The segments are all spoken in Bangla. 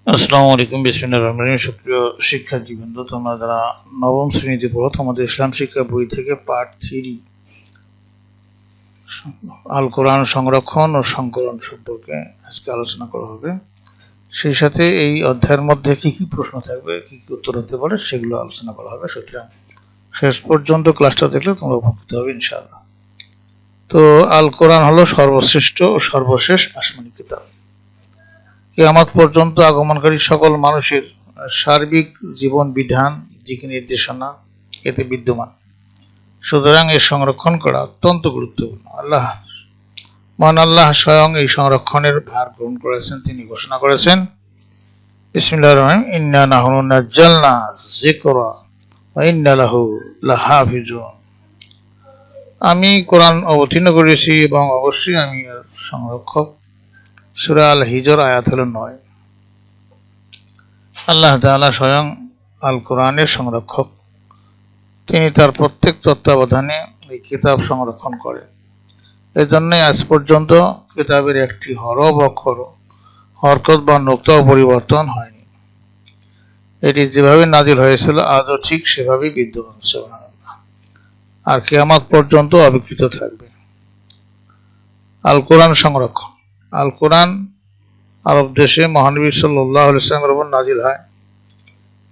আসসালামু আলাইকুম, বিসমিল্লাহির রহমানির রহিম। সুপ্রিয় শিক্ষার্থীবৃন্দ, তোমরা যারা নবম শ্রেণীতে পড়ো, তোমাদের ইসলাম শিক্ষা বই থেকে পার্ট 3 আল কোরআন সংরক্ষণ ও সংকলন সম্পর্কে আজকে আলোচনা করা হবে। সেই সাথে এই অধ্যায়ের মধ্যে কি কি প্রশ্ন থাকবে, কি কি উত্তর হতে পারে, সেগুলো আলোচনা করা হবে। সুতরাং শেষ পর্যন্ত ক্লাসটা দেখলে তোমরা উপকৃত হবে ইনশাআল্লাহ। তো আল কোরআন হলো সর্বশ্রেষ্ঠ ও সর্বশেষ আসমানি কিতাব। কিয়ামত পর্যন্ত আগমনকারী সকল মানুষের সার্বিক জীবন বিধান, দিক নির্দেশনা এতে বিদ্যমান। সুতরাং এর সংরক্ষণ করা অত্যন্ত গুরুত্বপূর্ণ। মহান আল্লাহ স্বয়ং এই সংরক্ষণের ভার গ্রহণ করেছেন। তিনি ঘোষণা করেছেন, বিসমিল্লাহির রহমানির রহিম, ইন্না নাহনু নাজ্জালনা যিকরা ওয়া ইন্না লাহু লাহাফিজুন। আমি কোরআন অবতীর্ণ করেছি এবং অবশ্যই আমি এর সংরক্ষক। সূরা আল হিজর আয়াত হলো 9। আল্লাহ তাআলা স্বয়ং আল কোরআনের সংরক্ষক। তিনি তার প্রত্যেক তত্ত্বাবধানে এই কিতাব সংরক্ষণ করেন। এজন্যই আজ পর্যন্ত কিতাবের একটি হরফ অক্ষর, হরকত বা নোক্তাও পরিবর্তন হয়নি। এটি যেভাবে নাজিল হয়েছিল আজও ঠিক সেভাবেই বিদ্যমান, সুবহানাল্লাহ, আর কিয়ামত পর্যন্ত অবিকৃত থাকবে। আল কোরআন সংরক্ষণ। আল কোরআন আরব দেশে মহানবী সাল্লাল্লাহু আলাইহি ওয়াসাল্লামের উপর নাজিল হয়।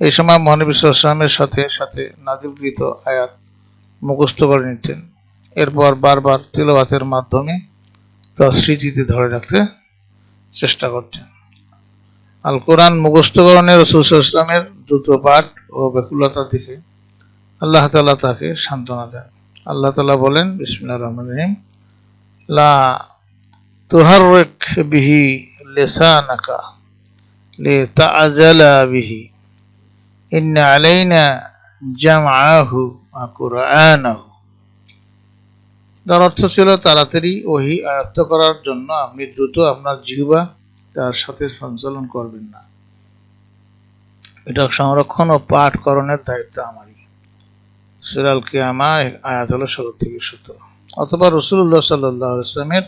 এই সময় মহানবী সাল্লাল্লাহু আলাইহি ওয়াসাল্লামের সাথে সাথে নাজিলকৃত আয়াত মুখস্থ করে নিতেন। এরপর বারবার তিলাওয়াতের মাধ্যমে তা স্মৃতিতে ধরে রাখতে চেষ্টা করতেন। আল কোরআন মুখস্থকরণে রাসূল সাল্লাল্লাহু আলাইহি ওয়াসাল্লামের দ্রুত পাঠ ও ব্যাকুলতা দেখে আল্লাহ তাআলা তাকে সান্ত্বনা দেন। আল্লাহ তাআলা বলেন, বিসমিল্লাহির রহমানির রহিম, লা তুহাররিক বিহি লিসানাকা লিতাআজালা বিহি ইন্না আলাইনা জামআহু ওয়া কুরআনাহু। তার অর্থ ছিল, তাড়াতাড়ি ওহী আয়ত্ত করার জন্য আপনি দ্রুত আপনার জিহ্বা তার সাথে সঞ্চালন করবেন না। এটা সংরক্ষণ ও পাঠকরণের দায়িত্ব আমারই। সূরা আল কিয়ামা আয়াত হলো 16 থেকে 17। অথবা রাসূলুল্লাহ সাল্লাল্লাহু আলাইহি ওয়াসাল্লামের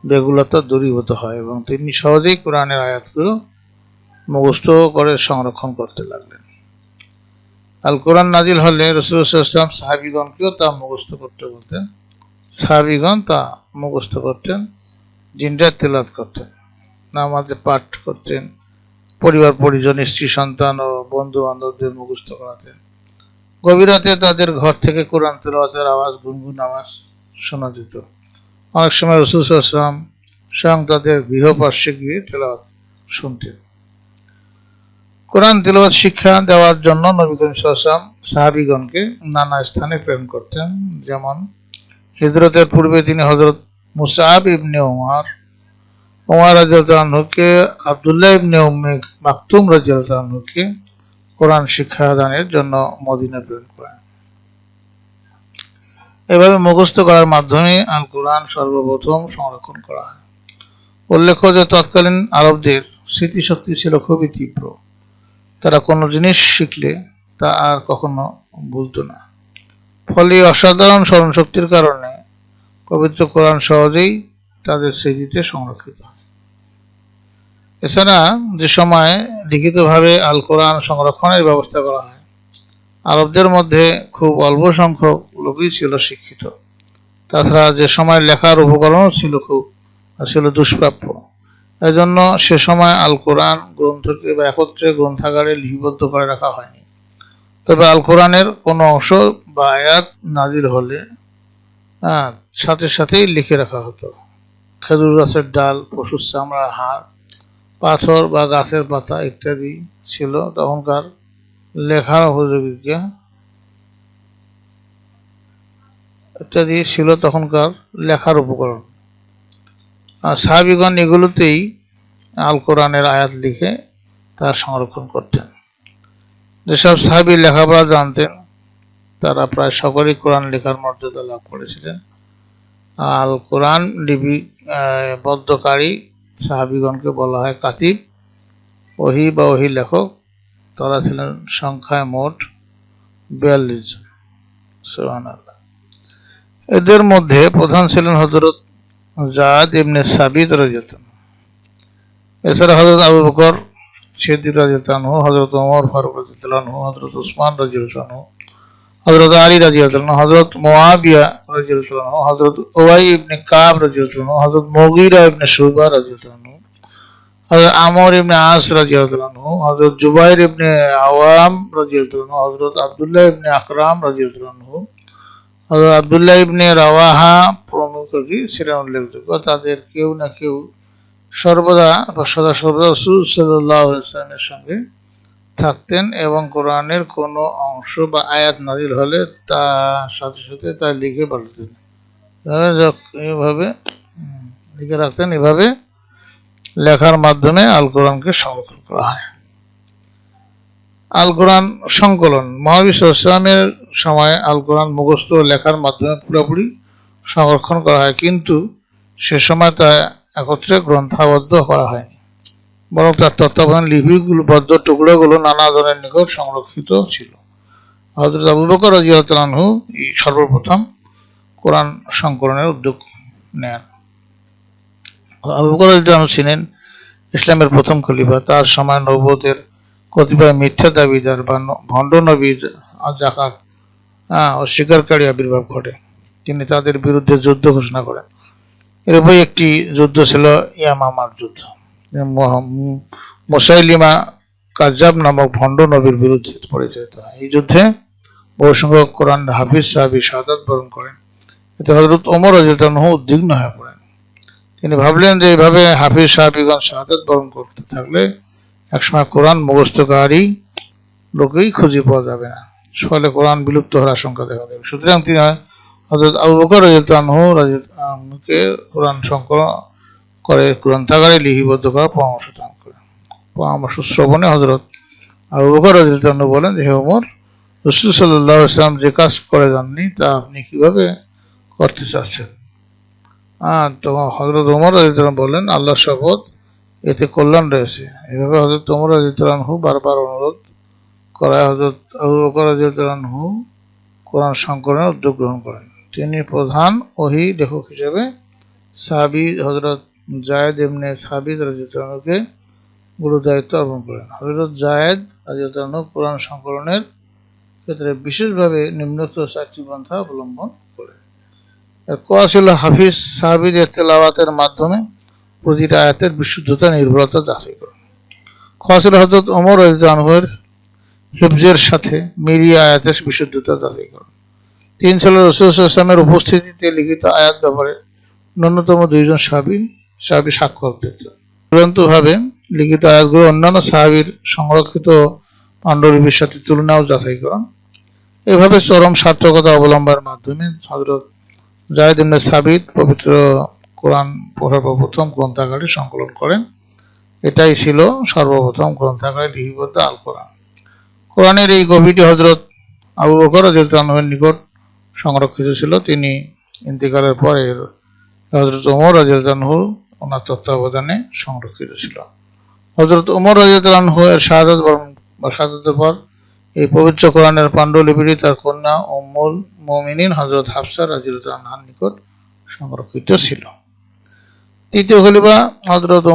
বেগুলতা দূরীভূত হয় এবং তিনি সহজেই কোরআনের আয়াতগুলো মুখস্থ করে সংরক্ষণ করতে লাগলেন। আল কোরআন নাজিল হলে রাসূলুল্লাহ সাল্লাল্লাহু আলাইহি ওয়াসাল্লাম সাহাবীগণকেও তা মুখস্থ করতে বলতেন। সাহাবীগণ তা মুখস্থ করতেন, জিনরা তেলাওয়াত করতেন, নামাজে পাঠ করতেন, পরিবার পরিজন, স্ত্রী সন্তান ও বন্ধু বান্ধবদের মুখস্থ করাতেন। গভীর রাতে তাদের ঘর থেকে কোরআন তেলাওয়াতের আওয়াজ, গুনগুন আওয়াজ শোনা যেত। অনেক সময় রাসূল সাল্লাল্লাহু আলাইহি ওয়াসাল্লাম স্বয়ং তাদের গৃহপার্শ্বে গিয়ে তেলাওয়াত শুনতেন। কোরআন তেলাওয়াত শিক্ষা দেওয়ার জন্য নবী করিম সাল্লাল্লাহু আলাইহি ওয়াসাল্লাম সাহাবীগণকে নানা স্থানে প্রেরণ করতেন। যেমন হিজরতের পূর্বে তিনি হযরত মুসআব ইবনে ওমর রাদিয়াল্লাহু আনহুকে, আব্দুল্লাহ ইবনে উম্মে মাকতুম রাদিয়াল্লাহু আনহুকে কোরআন শিক্ষা দানের জন্য মদিনা প্রেরণ করেন। এভাবে মুখস্থ করার মাধ্যমে আল কোরআন সর্বপ্রথম সংরক্ষণ করা হয়। উল্লেখ্য যে তৎকালীন আরবদের স্মৃতিশক্তি ছিল খুবই তীব্র। তারা কোনো জিনিস শিখলে তা আর কখনো ভুলত না। ফলে অসাধারণ স্মরণশক্তির কারণে পবিত্র কোরআন সহজেই তাদের স্মৃতিতে সংরক্ষিত হয়। এছাড়া যে সময় লিখিতভাবে আল কোরআন সংরক্ষণের ব্যবস্থা করা হয়, আরবদের মধ্যে খুব অল্প সংখ্যক লোকই ছিল শিক্ষিত। তাছাড়া যে সময় লেখার উপকরণও ছিল দুষ্প্রাপ্য। এজন্য সে সময় আল কোরআন গ্রন্থকে বা একত্রে গ্রন্থাগারে লিপিবদ্ধ করে রাখা হয়নি। তবে আল কোরআনের কোনো অংশ বা আয়াত নাজিল হলে সাথে সাথেই লিখে রাখা হতো। খেজুর গাছের ডাল, পশুর চামড়া, হাড়, পাথর বা গাছের পাতা ইত্যাদি ছিল তখনকার লেখার উপকরণ। আর সাহাবীগণ এগুলোতেই আল কোরআনের আয়াত লিখে তা সংরক্ষণ করতেন। যেসব সাহাবী লেখাপড়া জানতেন তারা প্রায় সকলেই কোরআন লেখার মর্যাদা লাভ করেছিলেন। আল কোরআন লিপিবদ্ধকারী সাহাবীগণকে বলা হয় কাতিব, ওহী বা ওহী লেখক। তারা ছিলেন সংখ্যায় মোট 42 জন। সুবহানাল্লাহ। এদের মধ্যে প্রধান ছিলেন হযরত যায়েদ ইবনে সাবিত রাদিয়াল্লাহু আনহু। এছাড়া হযরত আবু বকর সিদ্দিক রাদিয়াল্লাহু আনহু, হযরত ওমর ফারুক রাদিয়াল্লাহু আনহু, হযরত উসমান রাদিয়াল্লাহু আনহু, হযরত আলী রাদিয়াল্লাহু আনহু, হযরত মুআবিয়া রাদিয়াল্লাহু আনহু, হযরত উবাই ইবনে কাব রাদিয়াল্লাহু আনহু, হযরত মুগীরা ইবনে শুবা রাদিয়াল্লাহু আনহু, হযরত আমর ইবনে আস রাদিয়াল্লাহু আনহু, হযরত জুবাইর ইবনে আওয়াম রাদিয়াল্লাহু আনহু, হযরত আব্দুল্লাহ ইবনে আকরাম রাদিয়াল্লাহু আনহু, হযরত আব্দুল্লাহ ইবনে রাওয়াহা প্রমুখই ছিলেন উল্লেখযোগ্য। তাদের কেউ না কেউ সর্বদা রাসূল সাল্লাল্লাহু আলাইহি ওয়াসাল্লামের সঙ্গে থাকতেন এবং কোরআনের কোনো অংশ বা আয়াত নাযিল হলে তার সাথে সাথে তা লিখে পাঠাতেন। এভাবে লিখে রাখতেন। এভাবে লেখার মাধ্যমে আল কোরআনকে সংরক্ষণ করা হয়। আল কোরআন সংকলন। মহাবিশ্ব ইসলামের সময় আল কোরআন মুখস্থ লেখার মাধ্যমে পুরোপুরি সংরক্ষণ করা হয়, কিন্তু সে সময় তা একত্রে গ্রন্থাবদ্ধ করা হয়নি, বরং তার তত্ত্বাবধান লিপিবদ্ধ টুকরোগুলো নানা জনের নিকট সংরক্ষিত ছিল। হযরত আবু বকর রাদিয়াল্লাহু আনহু সর্বপ্রথম কোরআন সংকলনের উদ্যোগ নেন। আবু বকর রাদিয়াল্লাহু আনহু ছিলেন ইসলামের প্রথম খলিফা। তার সময় নবুয়তের কতিপয় মিথ্যা দাবিদার বা ভণ্ড নবী জাকাত অস্বীকারী আবির্ভাব ঘটে। তিনি তাদের বিরুদ্ধে যুদ্ধ ঘোষণা করেন। এরপর একটি যুদ্ধ ছিল ইয়ামামার যুদ্ধ। মুসাইলিমা কাজ্জাব নামক ভণ্ড নবীর বিরুদ্ধে পরিচালিত হয়। এই যুদ্ধে বহু সংখ্যক কোরআন হাফিজ সাহাবী শাহাদাত বরণ করেন। এতে হযরত ওমর রাদিয়াল্লাহু আনহু উদ্বিগ্ন হয়ে পড়েন। তিনি ভাবলেন যে এইভাবে হাফিজ সাহাবীগণ শাহাদাত বরণ করতে থাকলে একসময় কোরআন মুখস্থকারী লোকেই খুঁজে পাওয়া যাবে না, ফলে কোরআন বিলুপ্ত হওয়ার আশঙ্কা দেখা দেবে। সুতরাং তিনি হযরত আবু বকর রাদিয়াল্লাহু আনহুকে কোরআন সংকলন করে গ্রন্থাগারে লিপিবদ্ধ করার পরামর্শ দান করেন। পরামর্শ শ্রবণে হযরত আবু বকর রাদিয়াল্লাহু আনহু বলেন, হে ওমর, রাসূল সাল্লাল্লাহু আলাইহি ওয়াসাল্লাম যে কাজ করে যাননি তা আপনি কিভাবে করতে চাচ্ছেন? তখন হযরত ওমর রাদিয়াল্লাহু আনহু বললেন, আল্লাহর শপথ, এতে কল্যাণ রয়েছে। এভাবে হযরত ওমর রাদিয়াল্লাহু আনহু বারবার অনুরোধ করায় হযরত আবু বকর রাদিয়াল্লাহু আনহু কোরআন সংকলনের উদ্যোগ গ্রহণ করেন। তিনি প্রধান ওহী লেখক হিসেবে সাহাবী হযরত যায়েদ ইবনে সাবিত রাদিয়াল্লাহু আনহুকে গুরু দায়িত্ব অর্পণ করেন। হযরত যায়েদ রাদিয়াল্লাহু আনহু কোরআন সংকলনের ক্ষেত্রে বিশেষভাবে নিম্নোক্ত 4টি পন্থা অবলম্বন করেন। ক ছিল হাফিজ সাহাবীদের তেলাওয়াতের মাধ্যমে প্রতিটা আয়াতের বিশুদ্ধতা নির্ভুলতা যাচাই করেন। খ ছিল হযরত ওমর রাদিয়াল্লাহু আনহুর হিফজের সাথে মিলিয়ে আয়াতের বিশুদ্ধতা যাচাই করেন। 3 ছিল রাসূল সাল্লাল্লাহু আলাইহি ওয়াসাল্লামের উপস্থিতিতে লিখিত আয়াত ব্যাপারে ন্যূনতম 2 জন সাহাবী সাক্ষ্য দিত। চূড়ান্তভাবে লিখিত আয়াতগুলো অন্যান্য সাহাবীর সংরক্ষিত পাণ্ডুলিপির সাথে তুলনা ও যাচাই করেন। এভাবে চরম সার্থকতা অবলম্বনের মাধ্যমে হযরত যায়েদ ইবনে সাবিত পবিত্র কোরআন সর্বপ্রথম গ্রন্থাগারে সংকলন করেন। এটাই ছিল সর্বপ্রথম গ্রন্থাগারে লিপিবদ্ধ আল কোরআন। কোরআনের এই কপিটি হযরত আবু বকর রাদিয়াল্লাহু আনহুর নিকট সংরক্ষিত ছিল। তিনি ইন্তেকালের পরে হযরত ওমর রাদিয়াল্লাহু আনহু ওনার তত্ত্বাবধানে সংরক্ষিত ছিল। হযরত ওমর রাদিয়াল্লাহু আনহু এর শাহাদাতের পর এই পবিত্র কোরআনের পাণ্ডুলিপিটি তার কন্যা উম্মুল মুমিনিন হযরত হাফসা রাদিয়াল্লাহু আনহার নিকট সংরক্ষিত ছিল। তৃতীয় খলিফা হযরত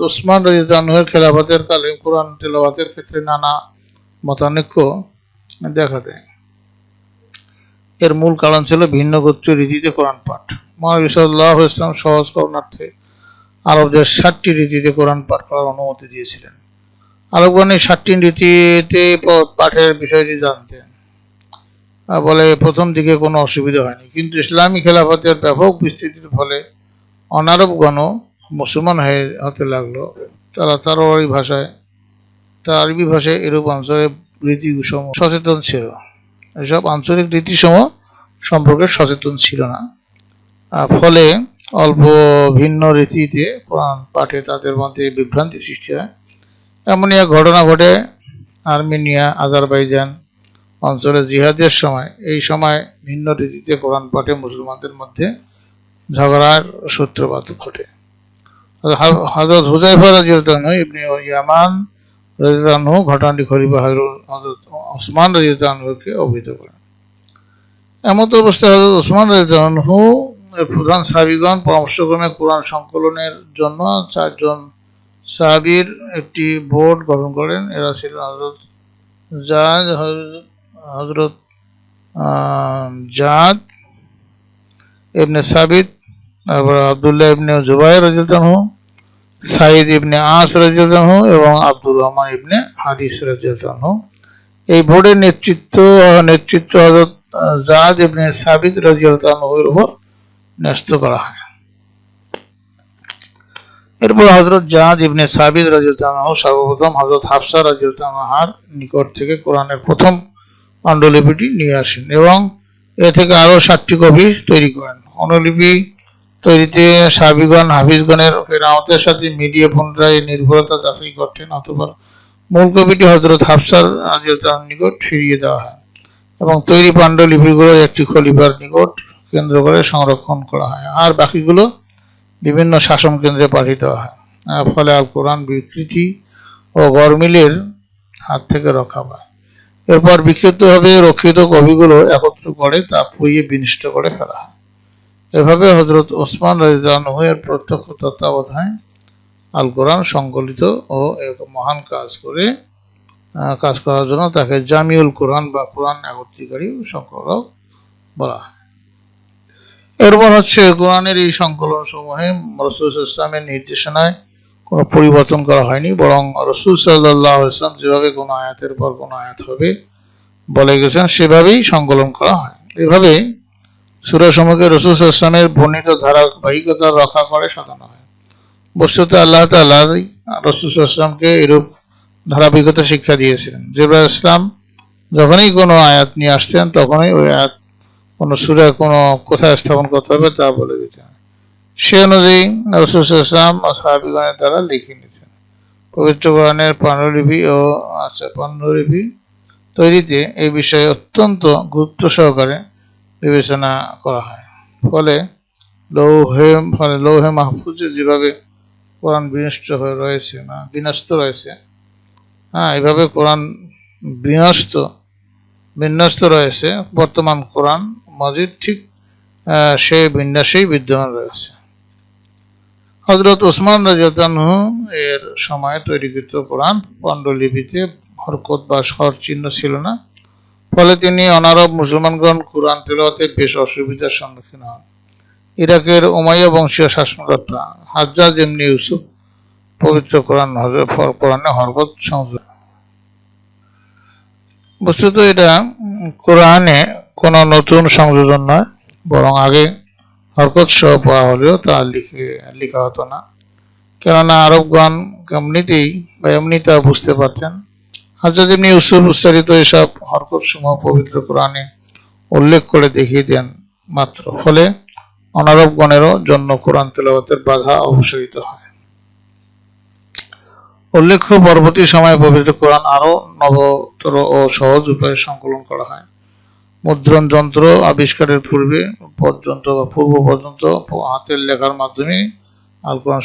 উসমান রাদিয়াল্লাহু আনহুর খেলাফতের কালে কোরআন তেলাওয়াতের ক্ষেত্রে নানা মতানৈক্য দেখা দেয়। এর মূল কারণ ছিল ভিন্ন গোত্রীয় রীতিতে কোরআন পাঠ। মহানবী সাল্লাল্লাহু আলাইহি ওয়াসাল্লাম সহজ করণার্থে আরবদের 7টি রীতিতে কোরআন পাঠ করার অনুমতি দিয়েছিলেন। আরবগণ এই 7টি রীতিতে পাঠের বিষয়টি জানতেন বলে প্রথম দিকে কোনো অসুবিধা হয়নি, কিন্তু ইসলামী খেলাফতের ব্যাপক বিস্তৃতির ফলে অনারবগণও মুসলমান হতে লাগলো। তারা আরবি ভাষায় এরূপ আঞ্চলিক রীতিসমূহ সচেতন ছিল। এসব আঞ্চলিক রীতিসমূহ সম্পর্কে সচেতন ছিল না। ফলে অল্প ভিন্ন রীতিতে কোরআন পাঠে তাদের মধ্যে বিভ্রান্তি সৃষ্টি হয়। এমনই এক ঘটনা ঘটে আর্মেনিয়া, আজারবাইজান অঞ্চলে জিহাদের সময়। এই সময় ভিন্ন রীতিতে কোরআন পাঠে মুসলমানদের মধ্যে ঝগড়ার সূত্রপাত ঘটে। হযরত হুযায়ফা রাদিয়াল্লাহু আনহু ইবনে ইয়ামান রাদিয়াল্লাহু আনহু ঘটনাটি খলিফা হযরত ওসমান রাদিয়াল্লাহু আনহুকে অবহিত করেন। এমত অবস্থায় হযরত ওসমান রাদিয়াল্লাহু আনহু এর প্রধান সাহাবীগণ পরামর্শক্রমে কোরআন সংকলনের জন্য সাহাবীর একটি বোর্ড গঠন করেন। এরা ছিলেন হযরত জাদ, হযরত জাদ ইবনে সাবিত, তারপর আব্দুল্লাহ ইবনে জুবাইর রাদিয়াল্লাহু আনহু, সাইদ ইবনে আস রাদিয়াল্লাহু আনহু এবং আব্দুর রহমান ইবনে হারিস রাদিয়াল্লাহু আনহু। এই বোর্ডের নেতৃত্ব হযরত জাদ ইবনে সাবিত রাদিয়াল্লাহু আনহুর উপর ন্যস্ত করা হয়। এরপর হযরত জাদ ইবনে সাবিত রাদিয়াল্লাহু আনহু সর্বপ্রথম হযরত হাফসা রাদিয়াল্লাহু আনহার নিকট থেকে কোরআনের প্রথম পাণ্ডুলিপিটি নিয়ে আসেন এবং এ থেকে আরো 7টি কপি তৈরি করেন। অনুলিপি তৈরিতে সাহাবীগণ হাফিজগণের কেরামতের সাথে মিলিয়ে পুনরায় নির্ভুলতা যাচাই করতেন, অথবা মূল কপিটি হযরত হাফসা রাদিয়াল্লাহু আনহার নিকট ফিরিয়ে দেওয়া হয় এবং তৈরি পাণ্ডুলিপিগুলো একটি খলিফার নিকট কেন্দ্র করে সংরক্ষণ করা হয়, আর বাকিগুলো বিভিন্ন শাসন কেন্দ্রে পাঠিয়ে দেওয়া হয়। ফলে আল কোরআন বিকৃতি ও গরমিলের হাত থেকে রক্ষা পায়। এরপর বিক্ষিপ্তভাবে রক্ষিত কপিগুলো একত্র করে তা পুড়িয়ে বিনষ্ট করে ফেলা হয়। এভাবে হযরত ওসমান রাদিয়াল্লাহু আনহু এর প্রত্যক্ষ তত্ত্বাবধানে আল কোরআন সংকলিত ও এক মহান কাজ করার জন্য তাকে জামিউল কোরআন বা কোরআন একত্রীকারী সংকলক বলা হয়। এরপর কোরআনের এই সংকলন সমূহে রাসূল সাল্লাল্লাহু আলাইহি ওয়াসাল্লামের নির্দেশনায় কোনো পরিবর্তন করা হয়নি, বরং রাসূল সাল্লাল্লাহু আলাইহি ওয়াসাল্লাম যেভাবে কোনো আয়াতের পর কোনো আয়াত হবে বলে গেছেন সেভাবেই সংকলন করা হয়। এভাবে সূরা সমূহকে রাসূল সাল্লাল্লাহু আলাইহি ওয়াসাল্লামের বর্ণিত ধারাবাহিকতা রক্ষা করে সাজানো হয়। বস্তুত আল্লাহ তাআলা রাসূল সাল্লাল্লাহু আলাইহি ওয়াসাল্লামকে এরূপ ধারাবাহিকতা শিক্ষা দিয়েছিলেন। জিবরাইল আলাইহিস সালাম যখনই কোনো আয়াত নিয়ে আসতেন তখনই ওই আয়াত কোনো সূরায় কোনো কোথায় স্থাপন করতে হবে তা বলে দিতেন। সে অনুযায়ী রাসূল সাল্লাল্লাহু আলাইহি ওয়াসাল্লাম ও সাহাবীগণের দ্বারা লিখে নিতেন। পবিত্র কোরআনের পাণ্ডুলিপি তৈরিতে এই বিষয়ে অত্যন্ত গুরুত্ব সহকারে বিবেচনা করা হয়। ফলে লৌহে মাহফুজে যেভাবে কোরআন বিন্যস্ত রয়েছে, এভাবে কোরআন বিন্যস্ত রয়েছে বর্তমান কোরআন মাজিদ ঠিক সেই বিন্যাসেই বিদ্যমান রয়েছে। হযরত ওসমান রাদিয়াল্লাহু আনহু এর সময় তৈরিকৃত কোরআন পাণ্ডুলিপিতে হরকত বা স্বর চিহ্ন ছিল না, ফলে তিনি অনারব মুসলমানগণ কোরআন তেলাওয়াতে বেশ অসুবিধার সম্মুখীন হন। ইরাকের উমাইয়া বংশীয় শাসনকর্তা হাজ্জাজ ইবনে ইউসুফ পবিত্র কোরআনে হরকত সংযোজন। বস্তুত এটা কোরআনে কোনো নতুন সংযোজন নয়, বরং আগে হরকত সহ পড়া হলেও তা লেখা হতো না, কেননা আরবগণ এমনি তা বুঝতে পারতেন। হাজ্জাজ ইবনে ইউসুফ উচ্চারিত এসব হরকত সমূহ পবিত্র কোরআনে উল্লেখ করে দেখিয়ে দেন মাত্র, ফলে অনারবগণেরও জন্য কোরআন তেলাওয়াতের বাধা অপসারিত হয়। উল্লেখ্য পরবর্তী সময়ে পবিত্র কোরআন আরো নবতর ও সহজ উপায়ে সংকলন করা হয়। মুদ্রণ যন্ত্র আবিষ্কারের পূর্ব পর্যন্ত হাতের লেখার মাধ্যমে আল কোরআন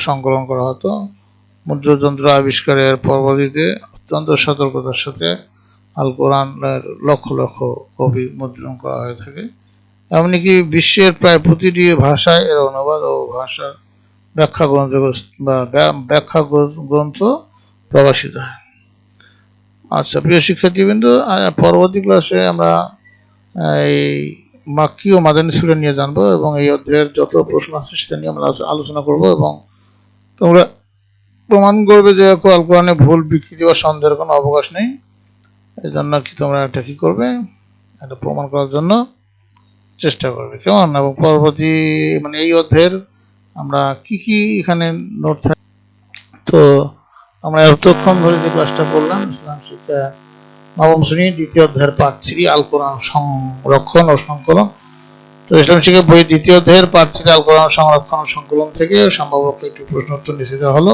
সংকলন করা হতো। মুদ্রযন্ত্র আবিষ্কারের পরবর্তীতে অত্যন্ত সতর্কতার সাথে আল কোরআনের লক্ষ লক্ষ কপি মুদ্রণ করা হয়ে থাকে। এমনকি বিশ্বের প্রায় প্রতিটি ভাষায় এর অনুবাদ ও ভাষার ব্যাখ্যা গ্রন্থ প্রকাশিত হয়। আচ্ছা প্রিয় শিক্ষার্থীবৃন্দ, পরবর্তী ক্লাসে আমরা এই মাক্কি ও মাদানী সূরা নিয়ে জানবো এবং এই অধ্যায়ের যত প্রশ্ন আছে সেটা নিয়ে আমরা আলোচনা করব এবং তোমরা প্রমাণ করবে যে আল কোরআনে ভুল, বিকৃতি বা সন্দেহের কোনো অবকাশ নেই। এই জন্য তোমরা এটা কি করবে, এটা প্রমাণ করার জন্য চেষ্টা করবে, কেমন? এবং পরবর্তী এই অধ্যায়ের আমরা কি এখানে নোট থাকে। তো আমরা এতক্ষণ ধরে যে ক্লাসটা করলাম ইসলাম শিক্ষা নবম শ্রেণী 2য় অধ্যায়ের পাঠ 3 আল কোরআন সংরক্ষণ ও সংকলন। তো ইসলাম শিক্ষা বই 2য় অধ্যায়ের পাঠ 3 আল কোরআন সংরক্ষণ ও সংকলন থেকে সম্ভবত একটি প্রশ্ন উত্তর নিচে দেওয়া হলো।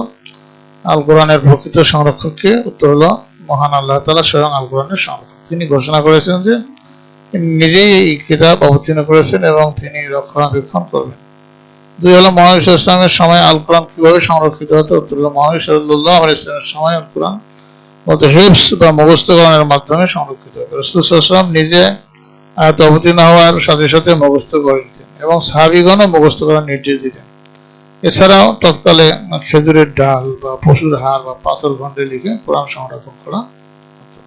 আল কোরআনের প্রকৃত সংরক্ষককে? উত্তর হলো মহান আল্লাহ তাআলা স্বয়ং আল কোরআনের সংরক্ষক। তিনি ঘোষণা করেছেন যে তিনি নিজেই এই কিতাব অবতীর্ণ করেছেন এবং তিনি রক্ষণাবেক্ষণ করবেন। 2 হলো মহানবী সাল্লাল্লাহু আলাইহি ওয়াসাল্লামের সময় আল কোরআন কিভাবে সংরক্ষিত হতো? উত্তর হলো মহানবী সাল্লাল্লাহু আলাইহি ওয়াসাল্লামের সময় আল কোরআন হিফজ বা মুখস্থকরণের মাধ্যমে সংরক্ষিত হতো। রাসূল সাল্লাল্লাহু আলাইহি ওয়াসাল্লাম নিজে অবতীর্ণ হওয়ার সাথে সাথে মুখস্থ করে নিতেন এবং সাহাবীগণও মুখস্থ করার নির্দেশ দিতেন। এছাড়াও তৎকালে খেজুরের ডাল বা পশুর হাড় বা পাথর খণ্ডে লিখে কোরআন সংরক্ষণ করা হতো।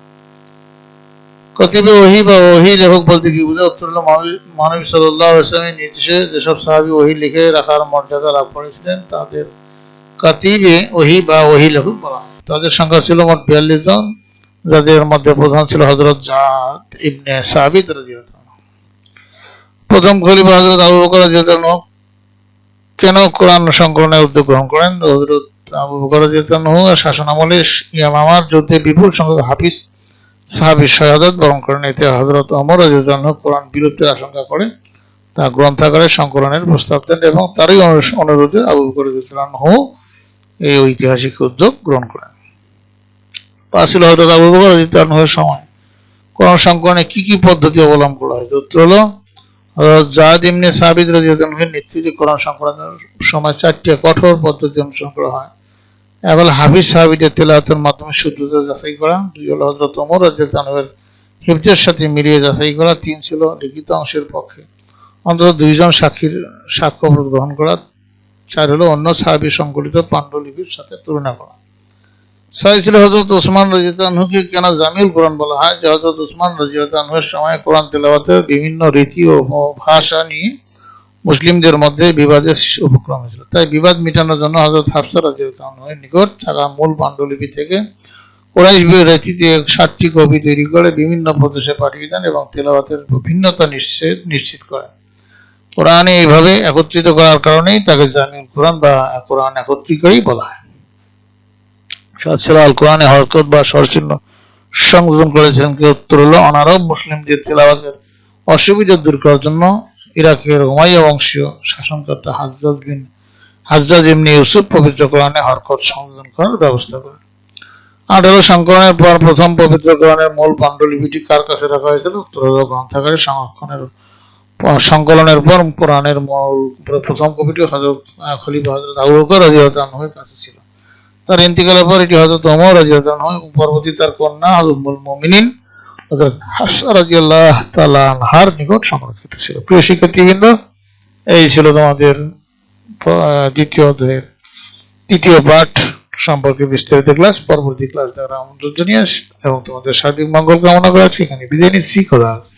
কতিপয় ওহী বা ওহী লেখক বলতে কি বুঝে? উত্তর হলো মহানবী সাল্লাল্লাহু আলাইহি ওয়াসাল্লামের নির্দেশে যেসব সাহাবী ওহী লিখে রাখার মর্যাদা লাভ করেছিলেন তাদের কাতিবে ওহী বা ওহী লেখক বলা হয়। তাদের সংখ্যা ছিল মোট 42 জন, যাদের মধ্যে প্রধান ছিল হযরত জাদ ইবনে সাবিত রাদিয়াল্লাহু আনহু। প্রথম খলিফা হযরত আবু বকর রাদিয়াল্লাহু আনহু কেন কোরআন সংকলনের উদ্যোগ গ্রহণ করেন? হযরত আবু বকর রাদিয়াল্লাহু আনহু শাসনামলে ইয়ামামার যুদ্ধে বিপুল সংখ্যক হাফিজ সাহাবী শাহাদাত বরণ করেন। এতে হযরত ওমর রাদিয়াল্লাহু আনহু কোরআন বিলুপ্তির আশঙ্কা করে তা গ্রন্থাগারে সংকলনের প্রস্তাব দেন এবং তারই অনুরোধে আবু বকর রাদিয়াল্লাহু আনহু এই ঐতিহাসিক উদ্যোগ গ্রহণ করেন। তা ছিল হযরত আবু বকর রাদিয়াল্লাহু আনহুর সময় কোরআন সংকলনে কি কি পদ্ধতি অবলম্বন করা হয়? উত্তর হলো হযরত জাদ ইবনে সাবিত রাদিয়াল্লাহু আনহুর নেতৃত্বে কোরআন সংকলনের সময় 4টি কঠোর পদ্ধতি অনুসরণ করা হয়। এক হলো হাফিজ সাহাবীদের তেলাওয়াতের মাধ্যমে শুদ্ধতা যাচাই করা, 2 হলো হযরত ওমর রাদিয়াল্লাহু আনহুর হিফজের সাথে মিলিয়ে যাচাই করা, 3 ছিল লিখিত অংশের পক্ষে অন্তত 2 জন সাক্ষীর সাক্ষ্য গ্রহণ করা, 4 হলো অন্য সাহাবী সংকলিত পাণ্ডুলিপির সাথে তুলনা করা। 6 ছিল হযরত ওসমান রাদিয়াল্লাহু আনহুকে কেন জামিউল কোরআন বলা হয়? যে হযরত ওসমান রাদিয়াল্লাহু আনহুর সময় কোরআন তেলাওয়াতের বিভিন্ন রীতি ও ভাষা নিয়ে মুসলিমদের মধ্যে বিবাদের উপক্রম হয়েছিল। তাই বিবাদ মেটানোর জন্য হযরত হাফসা রাদিয়াল্লাহু আনহুর নিকট থাকা মূল পাণ্ডুলিপি থেকে কুরাইশ রীতিতে 60টি কপি তৈরি করে বিভিন্ন প্রদেশে পাঠিয়ে দেন এবং তেলাওয়াতের ভিন্নতা নিশ্চিত করেন। কোরআনে এইভাবে একত্রিত করার কারণেই তাকে জামিউল কোরআন বা কোরআন একত্রিতকারী বলা হয়। 7 ছিল আল কোরআনে হরকত বা স্বরচিহ্ন সংযোজন করেছিলেন কি? উত্তর হলো অনারব মুসলিমদের তেলাওয়াতের অসুবিধা দূর করার জন্য ইরাকের উমাইয়া বংশীয় শাসনকর্তা হাজ্জাজ ইবনে ইউসুফ পবিত্র কোরআনে হরকত সংযোজন করার ব্যবস্থা করেন। 18 সংকলনের পর প্রথম পবিত্র কোরআনের মূল পাণ্ডুলিপিটি কার কাছে রাখা হয়েছিল? উত্তর হলো গ্রন্থাগারে সংকলনের পর কোরআনের মূল প্রথম কপিটি খলিফা হযরত আবু বকর রাদিয়াল্লাহু আনহুর কাছে ছিল। তার ইন্তিকালের পর এটি হযরত ওমর রাদিয়াল্লাহু আনহু এবং পরবর্তী তার কন্যা উম্মুল মুমিনিন হযরত হাফসা রাদিয়াল্লাহু তাআলা আনহার নিকট সংরক্ষিত ছিল। প্রিয় শিক্ষার্থীবৃন্দ, এই ছিল তোমাদের দ্বিতীয় অধ্যায়ের তৃতীয় পাঠ সম্পর্কে বিস্তারিত ক্লাস। পরবর্তী ক্লাস দেখার আমন্ত্রণ জানিয়ে এবং তোমাদের সার্বিক মঙ্গল কামনা করে আজকে এখানে বিদায় নিচ্ছি। খোদা হাফেজ।